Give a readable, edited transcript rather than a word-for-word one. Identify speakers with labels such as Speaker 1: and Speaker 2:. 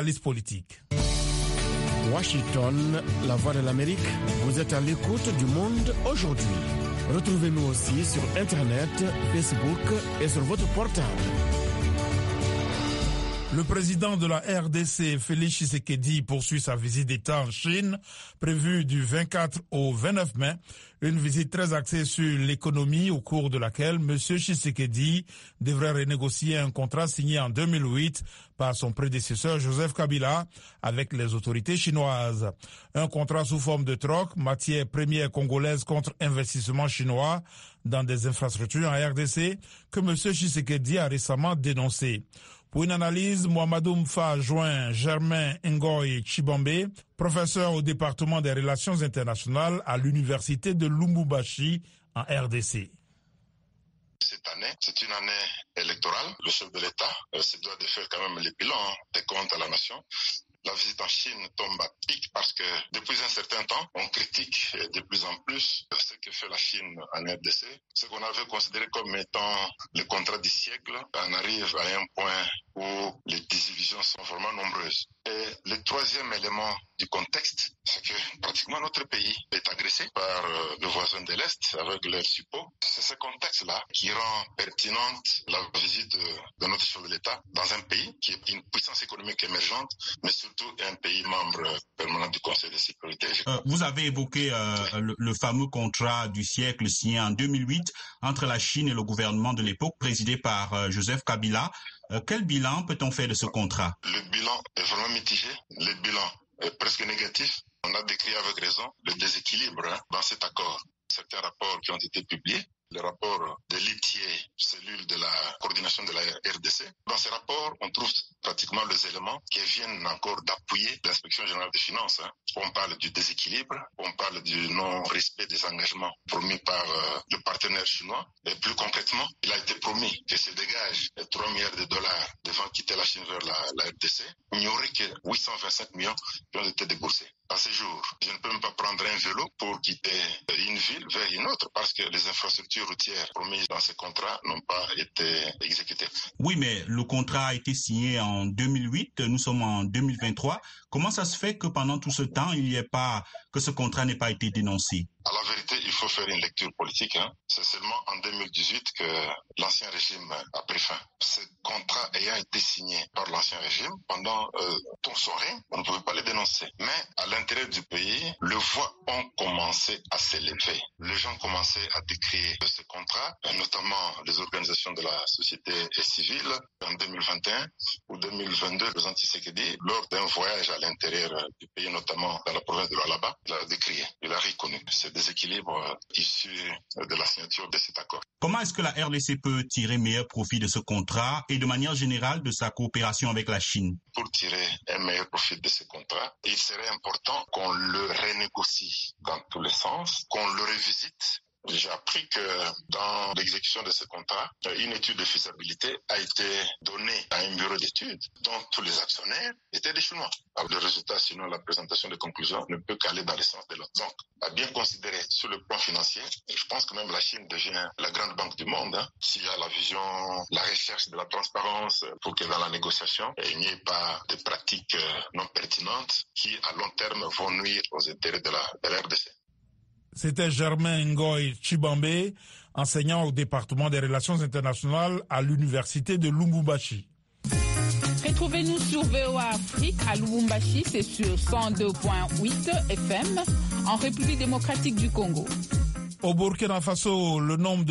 Speaker 1: analyse politique.
Speaker 2: Washington, la voix de l'Amérique, vous êtes à l'écoute du Monde aujourd'hui. Retrouvez-nous aussi sur Internet, Facebook et sur votre portable.
Speaker 1: Le président de la RDC, Félix Tshisekedi, poursuit sa visite d'État en Chine, prévue du 24 au 29 mai. Une visite très axée sur l'économie au cours de laquelle M. Tshisekedi devrait renégocier un contrat signé en 2008 par son prédécesseur Joseph Kabila avec les autorités chinoises. Un contrat sous forme de troc, matière première congolaise contre investissement chinois dans des infrastructures en RDC, que M. Tshisekedi a récemment dénoncé. Pour une analyse, Mohamedou Mfa joint Germain Ngoy Tshibambe, professeur au département des relations internationales à l'université de Lubumbashi en RDC.
Speaker 3: Cette année, c'est une année électorale. Le chef de l'État se doit de faire quand même le bilan des comptes à la nation. La visite en Chine tombe à pic parce que depuis un certain temps, on critique de plus en plus ce que fait la Chine en RDC. Ce qu'on avait considéré comme étant le contrat du siècle, on arrive à un point où les divisions sont vraiment nombreuses. Et le troisième élément du contexte, c'est que pratiquement notre pays est agressé par le voisin de l'Est avec leur suppôt. C'est ce contexte-là qui rend pertinente la visite de notre chef de l'État dans un pays qui est une puissance économique émergente, mais surtout un pays membre permanent du Conseil de sécurité.
Speaker 4: Vous avez évoqué le fameux contrat du siècle signé en 2008 entre la Chine et le gouvernement de l'époque présidé par Joseph Kabila. Quel bilan peut-on faire de ce contrat?
Speaker 3: Le bilan est vraiment mitigé. Le bilan est presque négatif. On a décrit avec raison le déséquilibre dans cet accord. Certains rapports qui ont été publiés, le rapport de l'ITIE, cellule de la coordination de la RDC. Dans ces rapports, on trouve pratiquement les éléments qui viennent encore d'appuyer l'inspection générale des finances. On parle du déséquilibre, on parle du non-respect des engagements promis par le partenaire chinois. Et plus concrètement, il a été promis que se dégage 3 milliards de dollars devant quitter la Chine vers la RDC. Il n'y aurait que 825 millions qui ont été déboursés. À ce jour, je ne peux même pas prendre un vélo pour quitter une ville vers une autre parce que les infrastructures routières promises dans ces contrats n'ont pas été exécutées.
Speaker 4: Oui, mais le contrat a été signé en 2008, nous sommes en 2023. Comment ça se fait que pendant tout ce temps, que ce contrat n'ait pas été dénoncé?
Speaker 3: À la vérité, il faut faire une lecture politique. C'est seulement en 2018 que l'ancien régime a pris fin. Ce contrat ayant été signé par l'ancien régime, pendant tout son règne, on ne pouvait pas le dénoncer. Mais à l'intérieur du pays, les voix ont commencé à s'élever. Les gens commençaient à décrier ce contrat, notamment les organisations de la société civile. En 2021 ou 2022, le président Tshisekedi, lors d'un voyage à l'intérieur du pays, notamment dans la province de l'Alaba, il a décrié, il a reconnu ce déséquilibre issu de la signature de cet accord.
Speaker 4: Comment est-ce que la RDC peut tirer meilleur profit de ce contrat et de manière générale de sa coopération avec la Chine?
Speaker 3: Pour tirer un meilleur profit de ce contrat, il serait important qu'on le renégocie dans tous les sens, qu'on le revisite. J'ai appris que dans l'exécution de ce contrat, une étude de faisabilité a été donnée à un bureau d'études dont tous les actionnaires étaient des Chinois. Alors, le résultat, sinon la présentation des conclusions, ne peut qu'aller dans le sens de l'autre. Donc, à bien considérer sur le plan financier, je pense que même la Chine devient la grande banque du monde. S'il y a la vision, la recherche de la transparence pour que dans la négociation, il n'y ait pas de pratiques non pertinentes qui, à long terme, vont nuire aux intérêts de la RDC.
Speaker 1: C'était Germain Ngoy Tshibambe, enseignant au département des relations internationales à l'université de Lubumbashi.
Speaker 5: Retrouvez-nous sur VOA Afrique à Lubumbashi, c'est sur 102.8 FM, en République démocratique du Congo.
Speaker 1: Au Burkina Faso, le nombre de